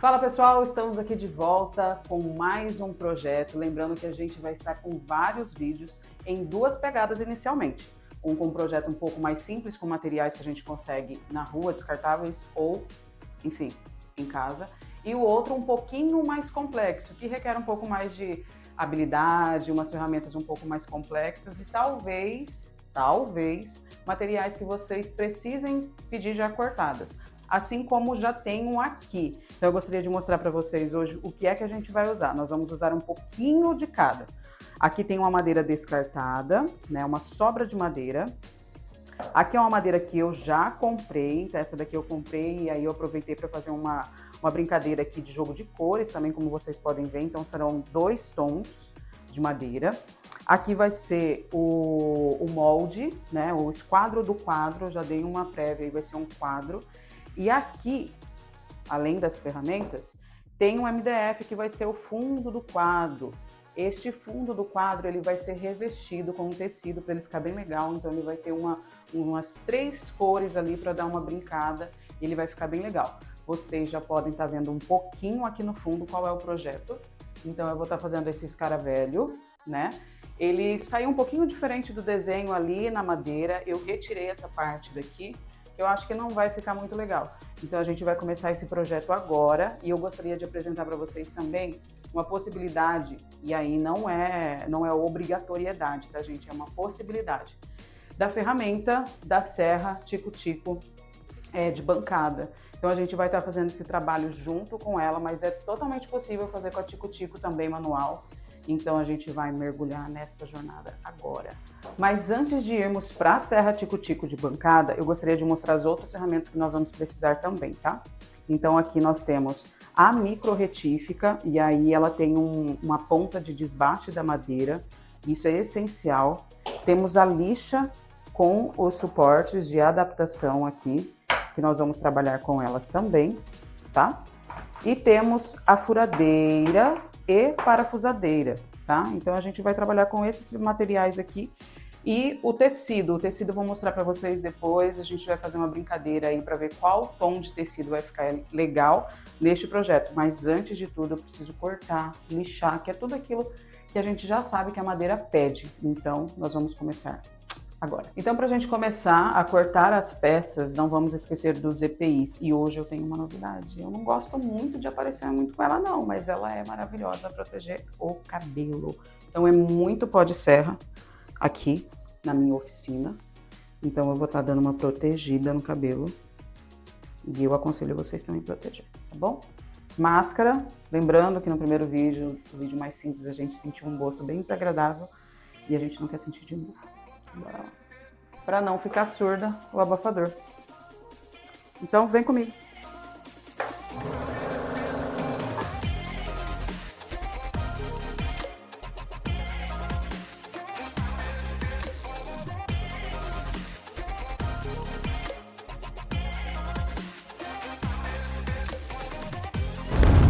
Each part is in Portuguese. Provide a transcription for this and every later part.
Fala pessoal, estamos aqui de volta com mais um projeto. Lembrando que a gente vai estar com vários vídeos em duas pegadas inicialmente. Um com um projeto um pouco mais simples, com materiais que a gente consegue na rua, descartáveis ou, enfim, em casa. E o outro um pouquinho mais complexo, que requer um pouco mais de habilidade, umas ferramentas um pouco mais complexas e talvez, materiais que vocês precisem pedir já cortadas. Assim como já tem um aqui. Então eu gostaria de mostrar para vocês hoje o que é que a gente vai usar. Nós vamos usar um pouquinho de cada. Aqui tem uma madeira descartada, né, uma sobra de madeira. Aqui é uma madeira que eu já comprei, então essa daqui eu comprei e aí eu aproveitei para fazer uma brincadeira aqui de jogo de cores, também como vocês podem ver, então serão 2 tons de madeira. Aqui vai ser o molde, né, o esquadro do quadro, eu já dei uma prévia, aí vai ser um quadro. E aqui, além das ferramentas, tem um MDF que vai ser o fundo do quadro. Este fundo do quadro ele vai ser revestido com um tecido para ele ficar bem legal, então ele vai ter umas 3 cores ali para dar uma brincada, e ele vai ficar bem legal. Vocês já podem estar vendo um pouquinho aqui no fundo qual é o projeto. Então eu vou estar fazendo esse escaravelho, né? Ele saiu um pouquinho diferente do desenho ali na madeira, eu retirei essa parte daqui, eu acho que não vai ficar muito legal. Então a gente vai começar esse projeto agora e eu gostaria de apresentar para vocês também uma possibilidade, e aí não é obrigatoriedade, tá gente? É uma possibilidade da ferramenta da serra tico-tico de bancada. Então a gente vai estar fazendo esse trabalho junto com ela, mas é totalmente possível fazer com a tico-tico também manual. Então a gente vai mergulhar nesta jornada agora. Mas antes de irmos para a serra tico-tico de bancada, eu gostaria de mostrar as outras ferramentas que nós vamos precisar também, tá? Então aqui nós temos a micro retífica, e aí ela tem uma ponta de desbaste da madeira, isso é essencial. Temos a lixa com os suportes de adaptação aqui, que nós vamos trabalhar com elas também, tá? E temos a furadeira e parafusadeira, tá? Então a gente vai trabalhar com esses materiais aqui. E o tecido eu vou mostrar para vocês depois, a gente vai fazer uma brincadeira aí para ver qual tom de tecido vai ficar legal neste projeto. Mas antes de tudo eu preciso cortar, lixar, que é tudo aquilo que a gente já sabe que a madeira pede. Então nós vamos começar agora. Então, para a gente começar a cortar as peças, não vamos esquecer dos EPIs. E hoje eu tenho uma novidade. Eu não gosto muito de aparecer muito com ela não, mas ela é maravilhosa para proteger o cabelo. Então é muito pó de serra aqui na minha oficina. Então eu vou estar dando uma protegida no cabelo. E eu aconselho vocês também a proteger, tá bom? Máscara, lembrando que no primeiro vídeo, o vídeo mais simples, a gente sentiu um gosto bem desagradável e a gente não quer sentir de novo. Bora lá. Para não ficar surda o abafador. Então vem comigo.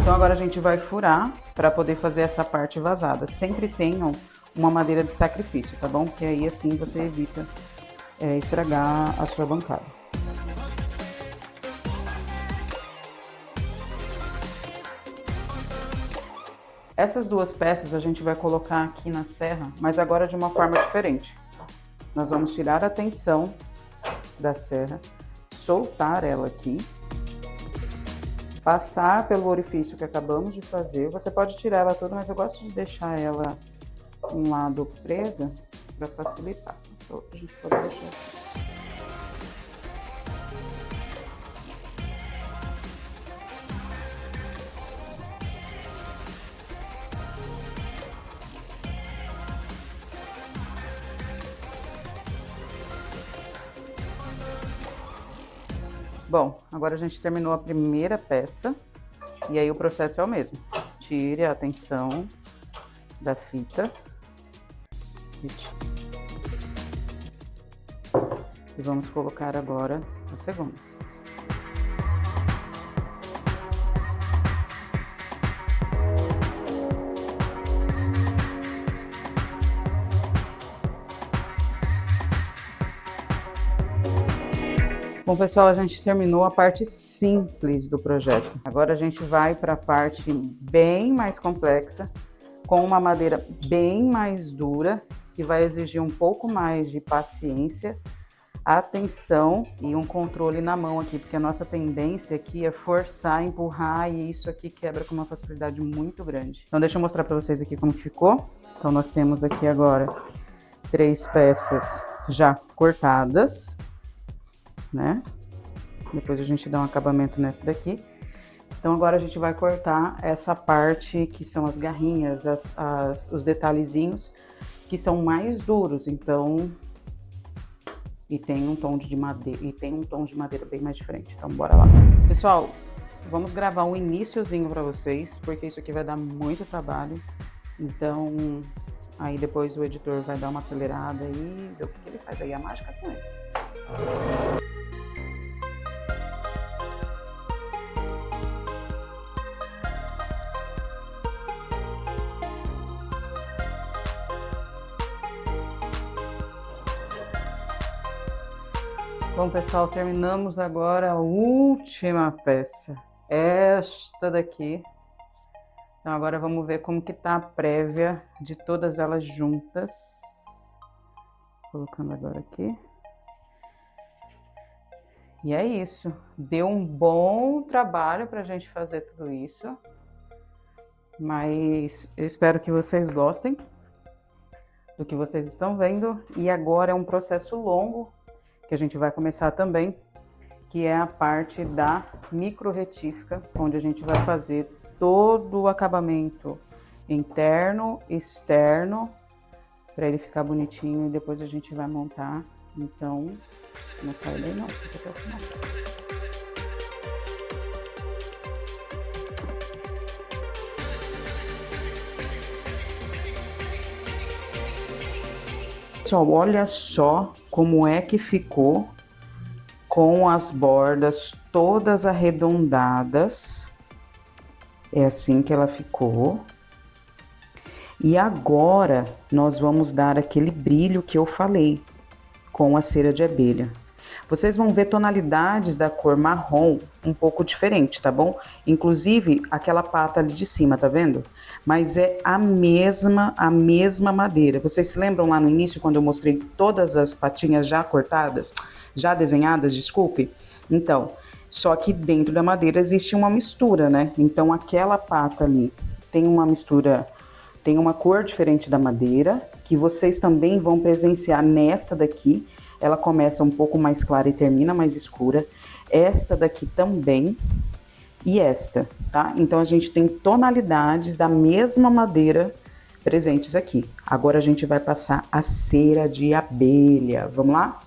Então agora a gente vai furar para poder fazer essa parte vazada. Sempre tenham uma madeira de sacrifício, tá bom? Porque aí assim você evita estragar a sua bancada. Essas duas peças a gente vai colocar aqui na serra, mas agora de uma forma diferente. Nós vamos tirar a tensão da serra, soltar ela aqui, passar pelo orifício que acabamos de fazer. Você pode tirar ela toda, mas eu gosto de deixar ela um lado presa para facilitar. Essa outra a gente pode deixar aqui. Bom, agora a gente terminou a primeira peça e aí o processo é o mesmo. Tire a tensão da fita. E vamos colocar agora a segunda. Bom, pessoal, a gente terminou a parte simples do projeto. Agora a gente vai para a parte bem mais complexa, com uma madeira bem mais dura, que vai exigir um pouco mais de paciência, atenção e um controle na mão aqui, porque a nossa tendência aqui é forçar, empurrar, e isso aqui quebra com uma facilidade muito grande. Então deixa eu mostrar para vocês aqui como ficou. Então nós temos aqui agora 3 peças já cortadas, né? Depois a gente dá um acabamento nessa daqui. Então agora a gente vai cortar essa parte que são as garrinhas, os detalhezinhos que são mais duros, então, e tem um tom de madeira bem mais diferente. Então bora lá. Pessoal, vamos gravar um iniciozinho para vocês, porque isso aqui vai dar muito trabalho. Então, aí depois o editor vai dar uma acelerada e ver o que ele faz aí, a mágica com ele. Bom, pessoal, terminamos agora a última peça, esta daqui. Então agora vamos ver como que tá a prévia de todas elas juntas. Colocando agora aqui. E é isso. Deu um bom trabalho pra gente fazer tudo isso. Mas eu espero que vocês gostem do que vocês estão vendo. E agora é um processo longo, que a gente vai começar também, que é a parte da micro retífica, onde a gente vai fazer todo o acabamento interno, externo, para ele ficar bonitinho, e depois a gente vai montar. Então, não sai daí não, fica até o final. Pessoal, olha só como é que ficou com as bordas todas arredondadas. É assim que ela ficou. E agora nós vamos dar aquele brilho que eu falei com a cera de abelha. Vocês vão ver tonalidades da cor marrom um pouco diferente, tá bom? Inclusive aquela pata ali de cima, tá vendo? Mas é a mesma madeira. Vocês se lembram lá no início quando eu mostrei todas as patinhas já cortadas, já desenhadas, desculpe? Então, só que dentro da madeira existe uma mistura, né? Então aquela pata ali tem uma mistura, tem uma cor diferente da madeira, que vocês também vão presenciar nesta daqui. Ela começa um pouco mais clara e termina mais escura. Esta daqui também. E esta, tá? Então a gente tem tonalidades da mesma madeira presentes aqui. Agora a gente vai passar a cera de abelha. Vamos lá?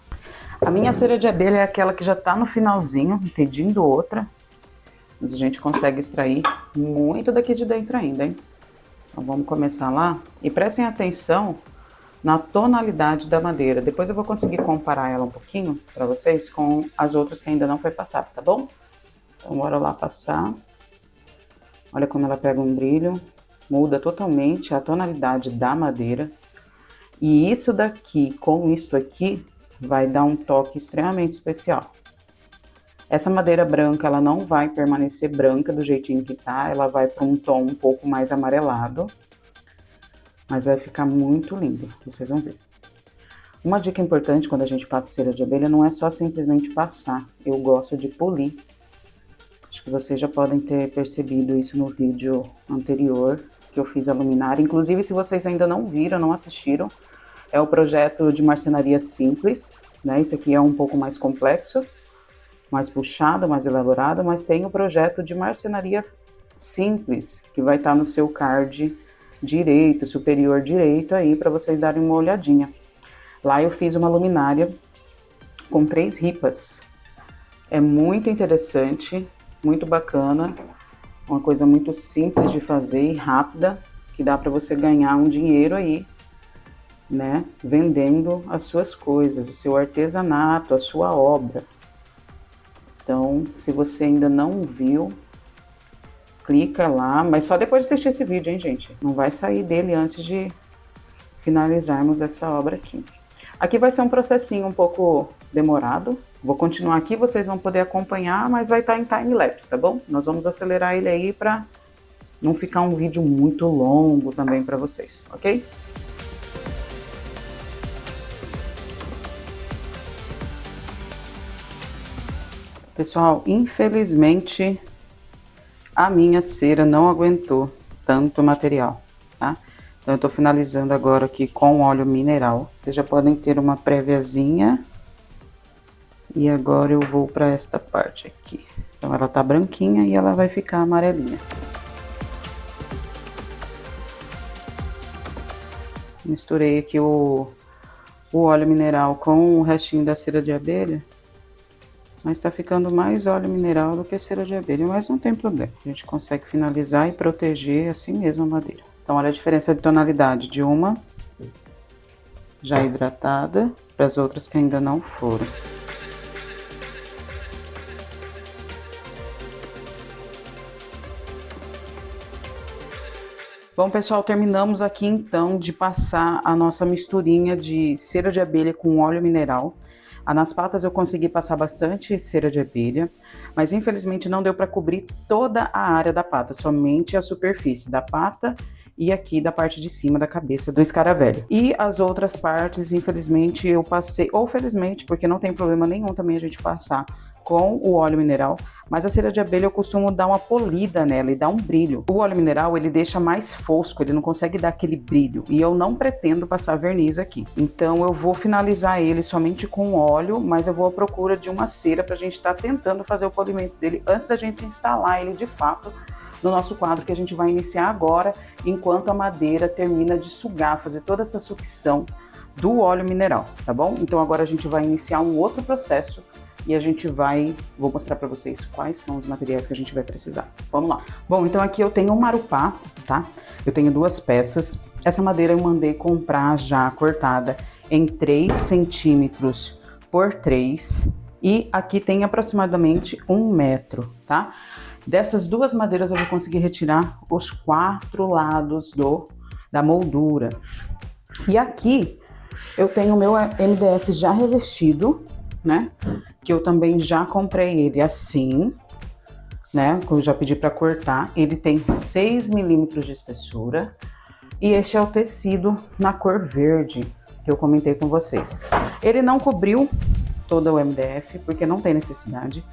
A minha cera de abelha é aquela que já tá no finalzinho, pedindo outra. Mas a gente consegue extrair muito daqui de dentro ainda, hein? Então vamos começar lá. E prestem atenção na tonalidade da madeira. Depois eu vou conseguir comparar ela um pouquinho para vocês com as outras que ainda não foi passada, tá bom? Então bora lá passar. Olha como ela pega um brilho, muda totalmente a tonalidade da madeira. E isso daqui com isso aqui vai dar um toque extremamente especial. Essa madeira branca, ela não vai permanecer branca do jeitinho que tá, ela vai para um tom um pouco mais amarelado. Mas vai ficar muito lindo, vocês vão ver. Uma dica importante quando a gente passa cera de abelha não é só simplesmente passar. Eu gosto de polir. Acho que vocês já podem ter percebido isso no vídeo anterior que eu fiz a luminária. Inclusive, se vocês ainda não viram, não assistiram, é o projeto de marcenaria simples, né? Esse aqui é um pouco mais complexo, mais puxado, mais elaborado, mas tem o projeto de marcenaria simples, que vai estar no seu card direito, superior direito aí, para vocês darem uma olhadinha. Lá eu fiz uma luminária com 3 ripas. É muito interessante, muito bacana, uma coisa muito simples de fazer e rápida, que dá para você ganhar um dinheiro aí, né, vendendo as suas coisas, o seu artesanato, a sua obra. Então, se você ainda não viu, clica lá, mas só depois de assistir esse vídeo, hein, gente? Não vai sair dele antes de finalizarmos essa obra aqui. Aqui vai ser um processinho um pouco demorado, Vou continuar aqui, vocês vão poder acompanhar, mas vai estar em time-lapse, tá bom? Nós vamos acelerar ele aí para não ficar um vídeo muito longo também para vocês, ok? Pessoal, infelizmente a minha cera não aguentou tanto material, tá? Então eu tô finalizando agora aqui com óleo mineral. Vocês já podem ter uma préviazinha. E agora eu vou para esta parte aqui. Então ela tá branquinha e ela vai ficar amarelinha. Misturei aqui o óleo mineral com o restinho da cera de abelha. Mas tá ficando mais óleo mineral do que cera de abelha, mas não tem problema. A gente consegue finalizar e proteger assim mesmo a madeira. Então olha a diferença de tonalidade de uma já hidratada para as outras que ainda não foram. Bom, pessoal, terminamos aqui então de passar a nossa misturinha de cera de abelha com óleo mineral. Nas patas eu consegui passar bastante cera de abelha, mas infelizmente não deu para cobrir toda a área da pata, somente a superfície da pata e aqui da parte de cima da cabeça do escaravelho. E as outras partes, infelizmente, eu passei, ou felizmente, porque não tem problema nenhum também a gente passar com o óleo mineral, mas a cera de abelha eu costumo dar uma polida nela e dar um brilho. O óleo mineral ele deixa mais fosco, ele não consegue dar aquele brilho e eu não pretendo passar verniz aqui. Então eu vou finalizar ele somente com óleo, mas eu vou à procura de uma cera pra gente estar tentando fazer o polimento dele antes da gente instalar ele de fato no nosso quadro que a gente vai iniciar agora, enquanto a madeira termina de sugar, fazer toda essa sucção do óleo mineral, tá bom? Então agora a gente vai iniciar um outro processo e a gente vou mostrar para vocês quais são os materiais que a gente vai precisar. Vamos lá. Bom, então aqui eu tenho um marupá, tá? Eu tenho 2 peças. Essa madeira eu mandei comprar já cortada em 3 centímetros por 3 e aqui tem aproximadamente 1 metro, tá? Dessas 2 madeiras eu vou conseguir retirar os 4 lados da moldura. E aqui eu tenho o meu MDF já revestido, né? Que eu também já comprei ele assim, né? Que eu já pedi para cortar. Ele tem 6 milímetros de espessura e este é o tecido na cor verde que eu comentei com vocês. Ele não cobriu todo o MDF porque não tem necessidade,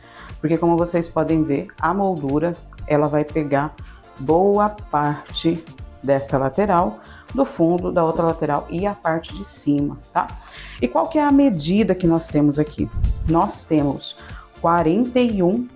porque como vocês podem ver, a moldura ela vai pegar boa parte desta lateral, do fundo da outra lateral e a parte de cima, tá? E qual que é a medida que nós temos aqui? Nós temos 41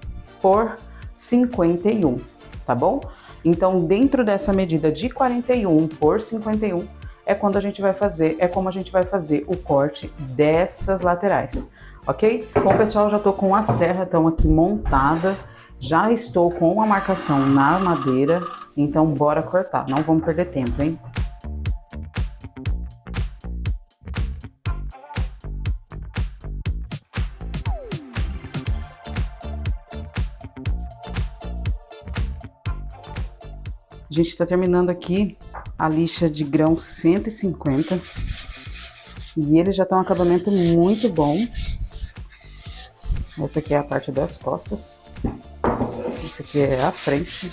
por 51, tá bom? Então, dentro dessa medida de 41 por 51, é quando a gente vai fazer, é como a gente vai fazer o corte dessas laterais, ok? Bom, pessoal, já tô com a serra então aqui montada, já estou com a marcação na madeira, então bora cortar, não vamos perder tempo, hein? A gente está terminando aqui a lixa de grão 150 e ele já tá um acabamento muito bom. Essa aqui é a parte das costas, essa aqui é a frente.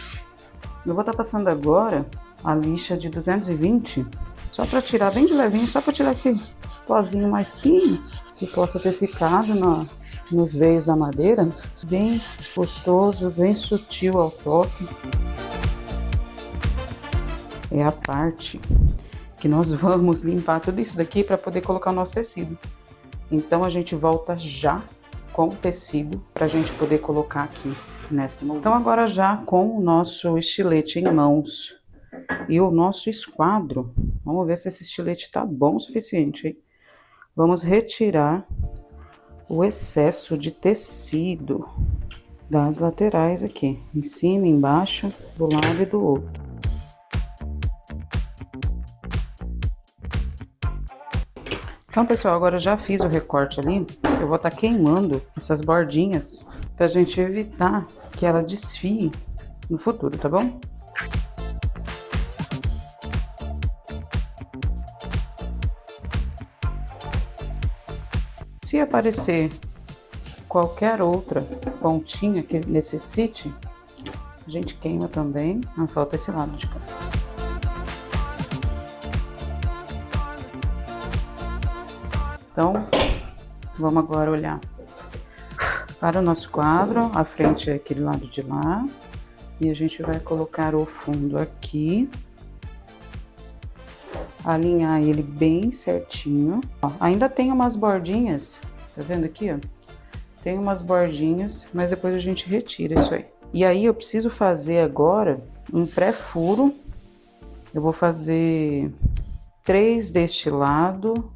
Eu vou estar passando agora a lixa de 220, só para tirar bem de levinho, só para tirar esse pozinho mais fino que possa ter ficado nos veios da madeira. Bem gostoso, bem sutil ao toque. É a parte que nós vamos limpar tudo isso daqui para poder colocar o nosso tecido. Então a gente volta já com o tecido para a gente poder colocar aqui nesta moldura. Então agora já com o nosso estilete em mãos e o nosso esquadro, vamos ver se esse estilete tá bom o suficiente, hein? Vamos retirar o excesso de tecido das laterais aqui, em cima, embaixo, do lado e do outro. Então, pessoal, agora eu já fiz o recorte ali, eu vou estar queimando essas bordinhas pra gente evitar que ela desfie no futuro, tá bom? Se aparecer qualquer outra pontinha que necessite, a gente queima também. Não falta esse lado de cá. Então, vamos agora olhar para o nosso quadro. A frente é aquele lado de lá. E a gente vai colocar o fundo aqui. Alinhar ele bem certinho. Ó, ainda tem umas bordinhas, tá vendo aqui, ó? Tem umas bordinhas, mas depois a gente retira isso aí. E aí eu preciso fazer agora um pré-furo. Eu vou fazer 3 deste lado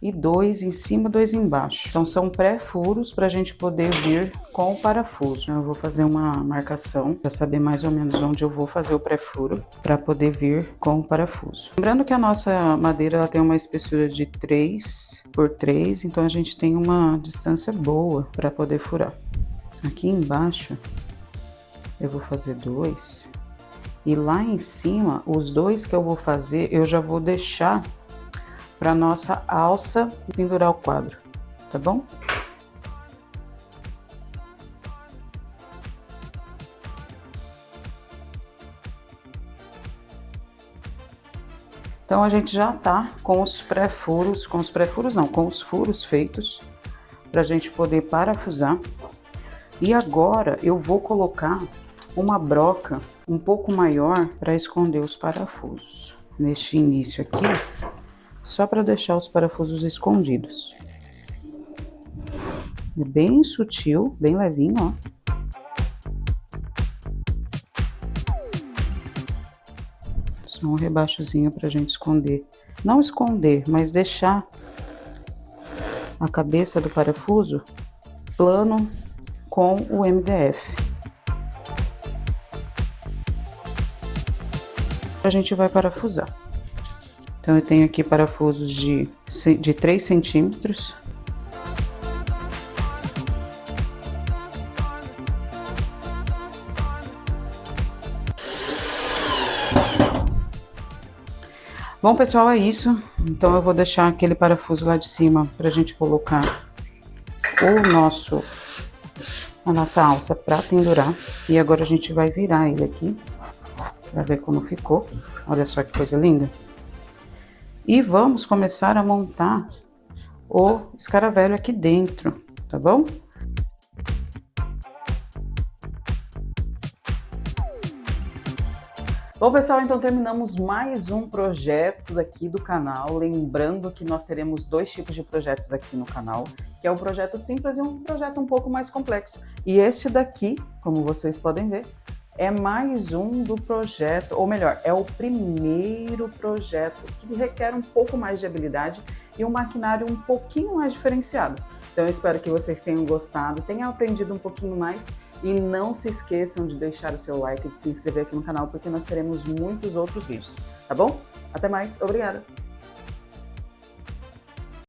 e 2 em cima, 2 embaixo. Então são pré-furos para a gente poder vir com o parafuso. Eu vou fazer uma marcação para saber mais ou menos onde eu vou fazer o pré-furo para poder vir com o parafuso. Lembrando que a nossa madeira ela tem uma espessura de 3 por 3, então a gente tem uma distância boa para poder furar. Aqui embaixo eu vou fazer 2 e lá em cima os 2 que eu vou fazer eu já vou deixar para nossa alça e pendurar o quadro, tá bom? Então a gente já tá com os pré-furos, com os furos feitos para a gente poder parafusar. E agora eu vou colocar uma broca um pouco maior para esconder os parafusos neste início aqui. Só para deixar os parafusos escondidos. É bem sutil, bem levinho, ó. Só um rebaixozinho pra gente esconder. Não esconder, mas deixar a cabeça do parafuso plano com o MDF. A gente vai parafusar. Então eu tenho aqui parafusos de 3 centímetros. Bom, pessoal, é isso. Então eu vou deixar aquele parafuso lá de cima pra gente colocar a nossa alça pra pendurar. E agora a gente vai virar ele aqui pra ver como ficou. Olha só que coisa linda. E vamos começar a montar o escaravelho aqui dentro, tá bom? Bom, pessoal, então terminamos mais um projeto aqui do canal. Lembrando que nós teremos 2 tipos de projetos aqui no canal, que é um projeto simples e um projeto um pouco mais complexo. E este daqui, como vocês podem ver, é mais um do projeto, ou melhor, é o primeiro projeto que requer um pouco mais de habilidade e um maquinário um pouquinho mais diferenciado. Então eu espero que vocês tenham gostado, tenham aprendido um pouquinho mais e não se esqueçam de deixar o seu like e de se inscrever aqui no canal porque nós teremos muitos outros vídeos, tá bom? Até mais, obrigada!